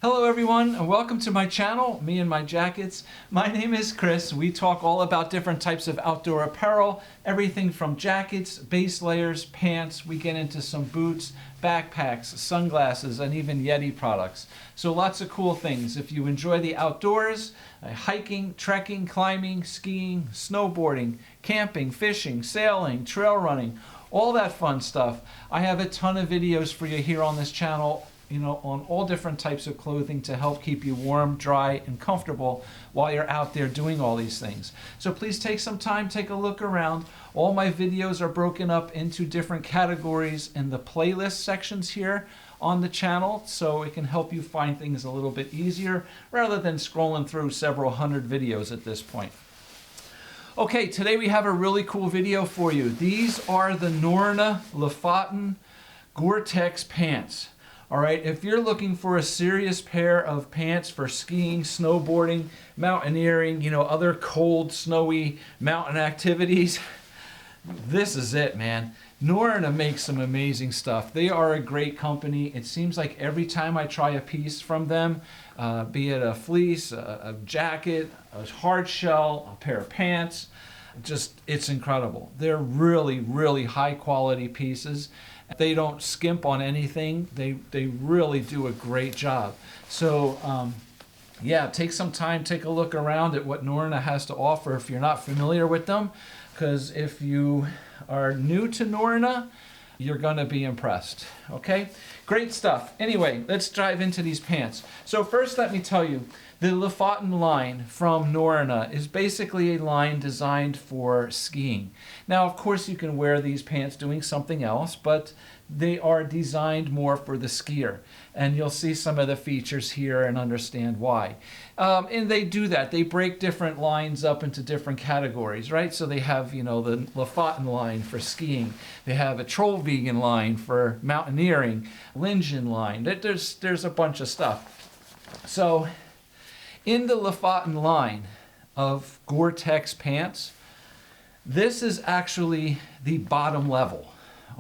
Hello everyone and welcome to my channel, Me and My Jackets. My name is Chris. We talk all about different types of outdoor apparel, everything from jackets, base layers, pants. We get into some boots, backpacks, sunglasses, and even Yeti products. So lots of cool things. If you enjoy the outdoors, hiking, trekking, climbing, skiing, snowboarding, camping, fishing, sailing, trail running, all that fun stuff, I have a ton of videos for you here on this channel, on all different types of clothing to help keep you warm, dry, and comfortable while you're out there doing all these things. So please take some time, take a look around. All my videos are broken up into different categories in the playlist sections here on the channel, so it can help you find things a little bit easier rather than scrolling through several hundred videos at this point. Okay, today we have a really cool video for you. These are the Norrona Lofoten GoreTex pants. All right, if you're looking for a serious pair of pants for skiing, snowboarding, mountaineering, other cold, snowy mountain activities, this is it, man. Norrona makes some amazing stuff. They are a great company. It seems like every time I try a piece from them, be it a fleece, a jacket, a hard shell, a pair of pants, it's incredible. They're really, really high quality pieces. They don't skimp on anything. They really do a great job. So yeah, take some time, take a look around at what Norrona has to offer if you're not familiar with them, because if you are new to Norrona, you're gonna be impressed. Okay, great stuff. Anyway, let's dive into these pants. So first, let me tell you, the Lofoten line from Norrona is basically a line designed for skiing. Now, of course, you can wear these pants doing something else, but they are designed more for the skier. And you'll see some of the features here and understand why. And they do that. They break different lines up into different categories, right? So they have, the Lofoten line for skiing. They have a Trollvegan line for mountaineering, Lingen line. There's a bunch of stuff. So in the Lofoten line of GoreTex pants, this is actually the bottom level.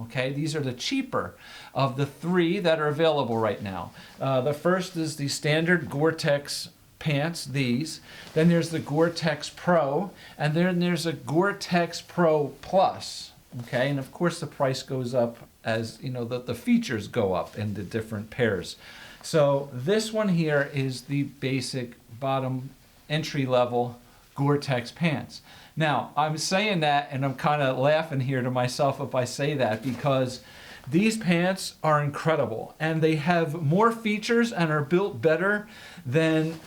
Okay, these are the cheaper of the three that are available right now. The first is the standard GoreTex pants, these. Then there's the GoreTex Pro, and then there's a GoreTex Pro Plus. Okay, and of course the price goes up as the features go up in the different pairs. So this one here is the basic bottom entry level GoreTex pants. Now, I'm saying that and I'm kind of laughing here to myself if I say that, because these pants are incredible and they have more features and are built better than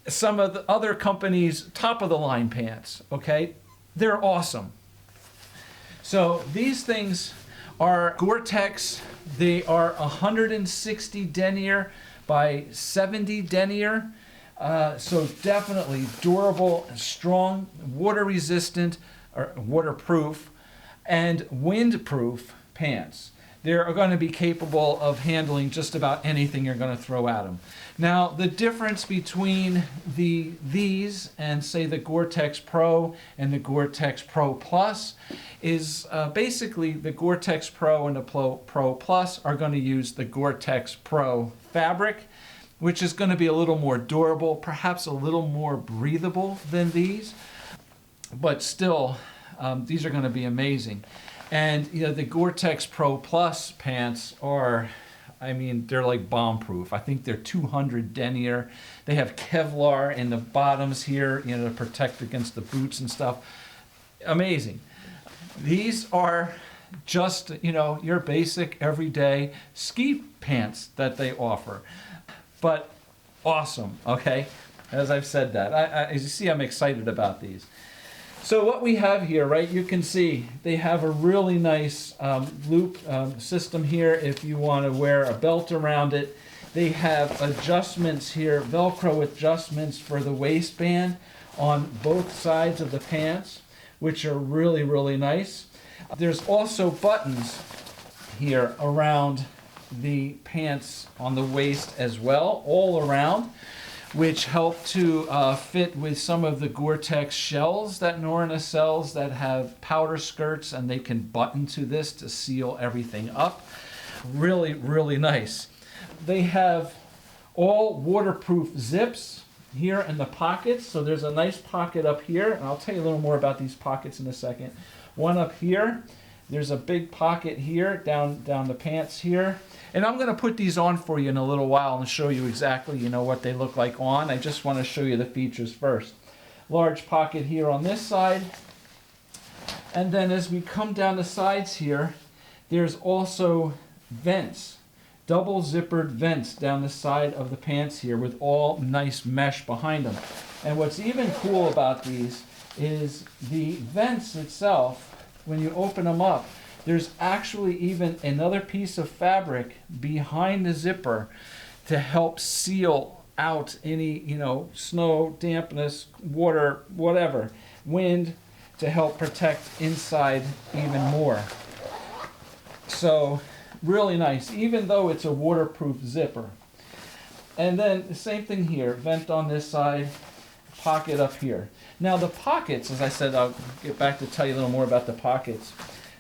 some of the other companies' top of the line pants. Okay, they're awesome. So these things are GoreTex. They are 160 denier by 70 denier. So definitely durable, strong, water resistant, or waterproof, and windproof pants. They're going to be capable of handling just about anything you're going to throw at them. Now, the difference between these and say the GoreTex Pro and the GoreTex Pro Plus is basically the GoreTex Pro and the Pro Plus are going to use the GoreTex Pro fabric, which is going to be a little more durable, perhaps a little more breathable than these, but still, these are going to be amazing. And the GoreTex Pro Plus pants are, they're like bomb-proof. I think they're 200 denier. They have Kevlar in the bottoms here, to protect against the boots and stuff. Amazing. These are just, your basic everyday ski pants that they offer. But awesome, okay? As I've said that. As you see, I'm excited about these. So what we have here, right, you can see they have a really nice loop system here if you want to wear a belt around it. They have adjustments here, Velcro adjustments for the waistband on both sides of the pants, which are really, really nice. There's also buttons here around the pants on the waist as well, all around, which help to fit with some of the GoreTex shells that Norrona sells that have powder skirts, and they can button to this to seal everything up. Really, really nice. They have All waterproof zips here in the pockets. So there's a nice pocket up here, and I'll tell you a little more about these pockets in a second. One up here. There's a big pocket here down the pants here. And I'm going to put these on for you in a little while and show you exactly, what they look like on. I just want to show you the features first. Large pocket here on this side. And then as we come down the sides here, there's also vents. Double zippered vents down the side of the pants here with all nice mesh behind them. And what's even cool about these is the vents itself, when you open them up, there's actually even another piece of fabric behind the zipper to help seal out any, snow, dampness, water, whatever, wind, to help protect inside even more. So really nice, even though it's a waterproof zipper. And then the same thing here, vent on this side, pocket up here. Now the pockets, as I said, I'll get back to tell you a little more about the pockets.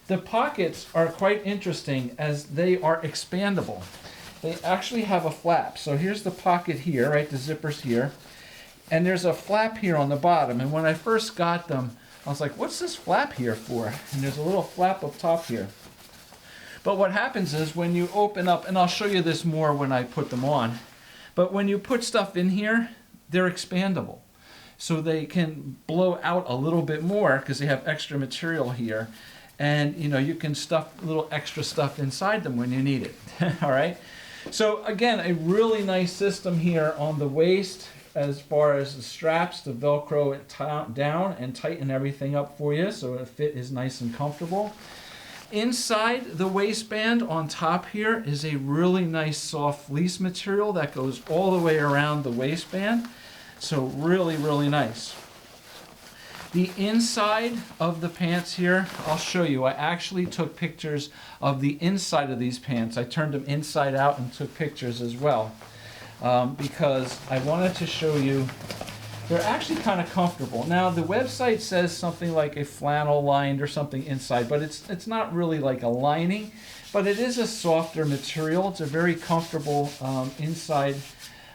The pockets are quite interesting as they are expandable. They actually have a flap. So here's the pocket here, right? The zipper's here. And there's a flap here on the bottom. And when I first got them, I was like, what's this flap here for? And there's a little flap up top here. But what happens is when you open up, and I'll show you this more when I put them on, but when you put stuff in here, they're expandable. So they can blow out a little bit more because they have extra material here. And you can stuff a little extra stuff inside them when you need it. All right. So again, a really nice system here on the waist as far as the straps to Velcro it down and tighten everything up for you so the fit is nice and comfortable. Inside the waistband on top here is a really nice soft fleece material that goes all the way around the waistband. So really, really nice. The inside of the pants here, I'll show you. I actually took pictures of the inside of these pants. I turned them inside out and took pictures as well because I wanted to show you they're actually kind of comfortable. Now the website says something like a flannel lined or something inside, but it's not really like a lining, but it is a softer material. It's a very comfortable inside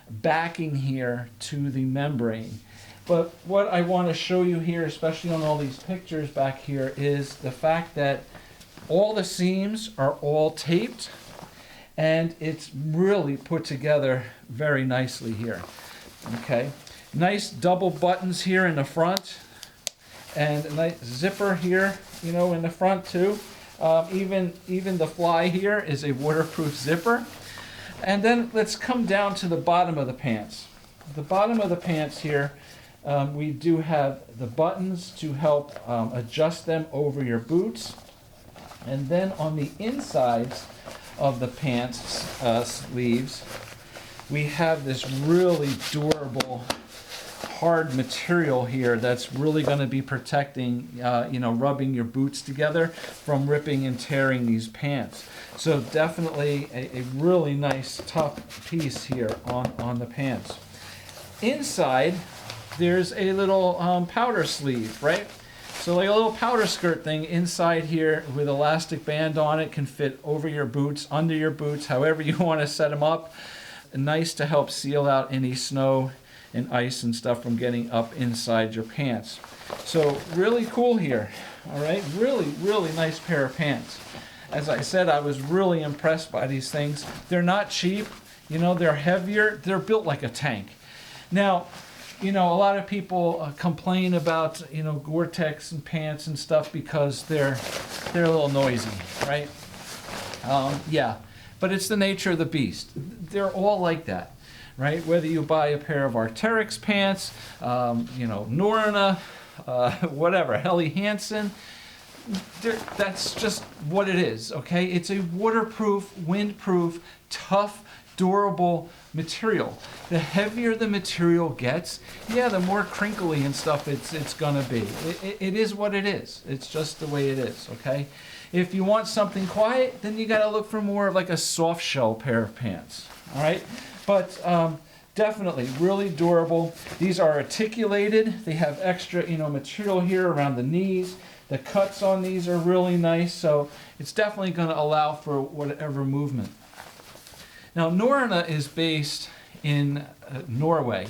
backing here to the membrane. But what I want to show you here, especially on all these pictures back here, is the fact that all the seams are all taped and it's really put together very nicely here. Okay, nice double buttons here in the front and a nice zipper here, in the front too. Even the fly here is a waterproof zipper. And then let's come down to the bottom of the pants. The bottom of the pants here, we do have the buttons to help adjust them over your boots. And then on the insides of the pants sleeves, we have this really durable, hard material here that's really going to be protecting, rubbing your boots together from ripping and tearing these pants. So definitely a really nice, tough piece here on the pants. Inside, there's a little powder sleeve, right? So like a little powder skirt thing inside here with elastic band on it, can fit over your boots, under your boots, however you want to set them up. Nice to help seal out any snow and ice and stuff from getting up inside your pants. So really cool here, all right? Really, really nice pair of pants. As I said, I was really impressed by these things. They're not cheap, they're heavier, they're built like a tank. Now, a lot of people complain about, GoreTex and pants and stuff because they're a little noisy, right? Yeah, but it's the nature of the beast. They're all like that, right? Whether you buy a pair of Arc'teryx pants, Norrona, whatever, Helly Hansen, that's just what it is, okay? It's a waterproof, windproof, tough, durable material. The heavier the material gets, the more crinkly and stuff it's gonna be. It is what it is. It's just the way it is, okay? If you want something quiet, then you gotta look for more of like a soft shell pair of pants, all right? But definitely really durable. These are articulated. They have extra, material here around the knees. The cuts on these are really nice, so it's definitely gonna allow for whatever movement. Now, Norrona is based in Norway.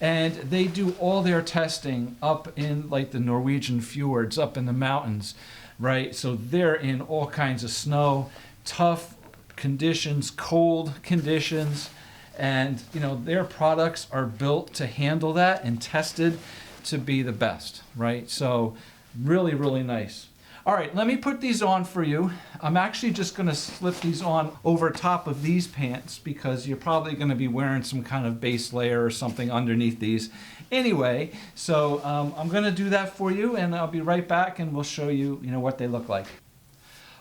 And they do all their testing up in like the Norwegian fjords, up in the mountains, right? So they're in all kinds of snow, tough conditions, cold conditions, and you know their products are built to handle that and tested to be the best, right? So really, really nice. All right, let me put these on for you. I'm actually just going to slip these on over top of these pants because you're probably going to be wearing some kind of base layer or something underneath these anyway. So I'm going to do that for you, and I'll be right back and we'll show you, you know, what they look like.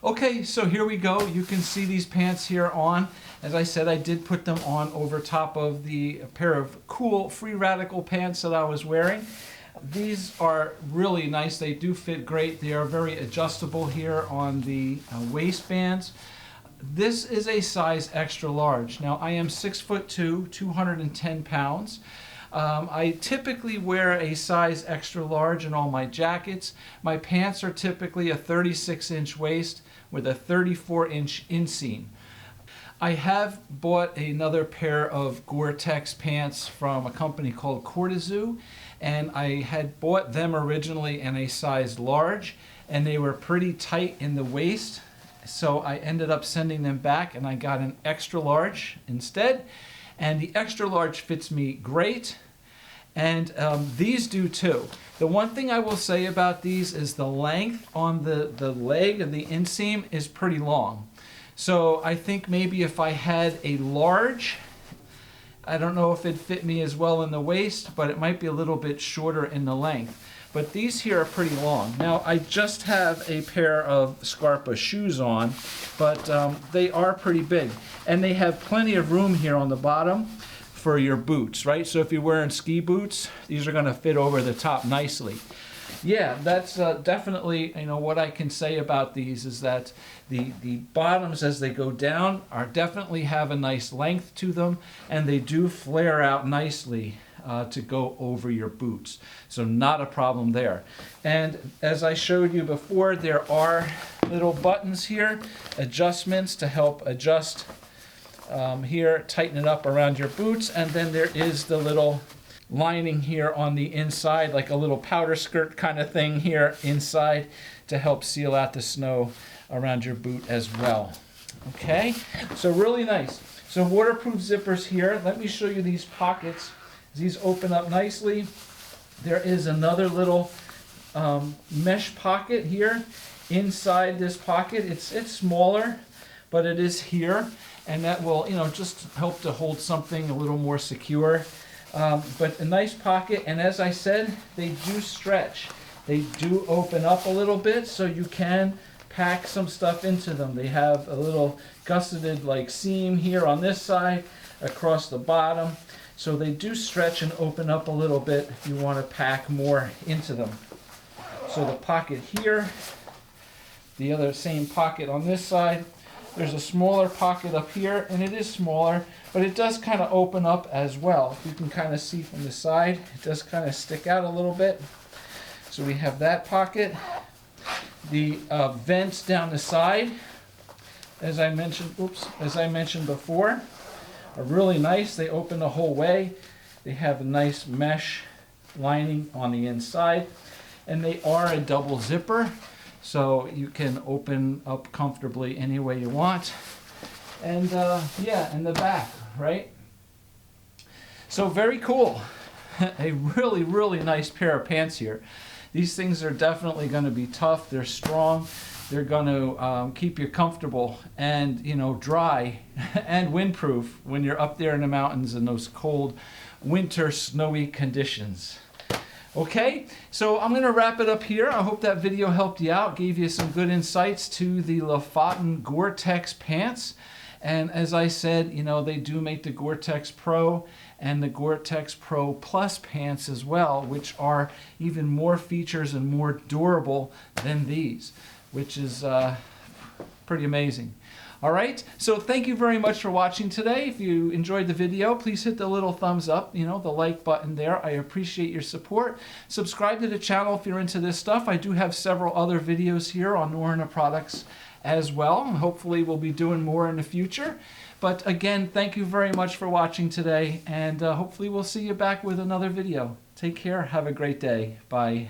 Okay, so here we go. You can see these pants here on. As I said, I did put them on over top of the pair of cool free radical pants that I was wearing. These are really nice. They do fit great. They are very adjustable here on the waistbands. This is a size extra large. Now I am 6'2", 210 pounds. I typically wear a size extra large in all my jackets. My pants are typically a 36-inch waist with a 34-inch inseam. I have bought another pair of GoreTex pants from a company called GoreTex, and I had bought them originally in a size large, and they were pretty tight in the waist, so I ended up sending them back and I got an extra large instead, and the extra large fits me great, and these do too. The one thing I will say about these is the length on the leg of the inseam is pretty long. So I think maybe if I had a large, I don't know if it'd fit me as well in the waist, but it might be a little bit shorter in the length. But these here are pretty long. Now I just have a pair of Scarpa shoes on, but they are pretty big. And they have plenty of room here on the bottom for your boots, right? So if you're wearing ski boots, these are gonna fit over the top nicely. Yeah, that's definitely, you know, what I can say about these is that the bottoms as they go down are definitely have a nice length to them, and they do flare out nicely to go over your boots. So not a problem there. And as I showed you before, there are little buttons here, adjustments to help adjust here, tighten it up around your boots, and then there is the little lining here on the inside, like a little powder skirt kind of thing here inside to help seal out the snow around your boot as well. Okay, so really nice. So waterproof zippers here. Let me show you these pockets. These open up nicely. There is another little mesh pocket here inside this pocket. It's smaller, but it is here, and that will, you know, just help to hold something a little more secure. But a nice pocket, and as I said, they do stretch. They do open up a little bit, so you can pack some stuff into them. They have a little gusseted like seam here on this side, across the bottom. So they do stretch and open up a little bit if you want to pack more into them. So the pocket here, the other same pocket on this side. There's a smaller pocket up here, and it is smaller, but it does kind of open up as well. You can kind of see from the side, it does kind of stick out a little bit. So we have that pocket. The vents down the side, as I mentioned before, are really nice. They open the whole way. They have a nice mesh lining on the inside, and they are a double zipper. So you can open up comfortably any way you want. And yeah, in the back, right? So very cool. A really, really nice pair of pants here. These things are definitely going to be tough. They're strong. They're going to keep you comfortable and, you know, dry and windproof when you're up there in the mountains in those cold winter snowy conditions. Okay, so I'm going to wrap it up here. I hope that video helped you out, gave you some good insights to the Lofoten GoreTex pants. And as I said, you know, they do make the GoreTex Pro and the GoreTex Pro Plus pants as well, which are even more features and more durable than these, which is pretty amazing. All right, so thank you very much for watching today. If you enjoyed the video, please hit the little thumbs up, you know, the like button there. I appreciate your support. Subscribe to the channel if you're into this stuff. I do have several other videos here on Norrona products as well. Hopefully we'll be doing more in the future. But again, thank you very much for watching today, and hopefully we'll see you back with another video. Take care. Have a great day. Bye.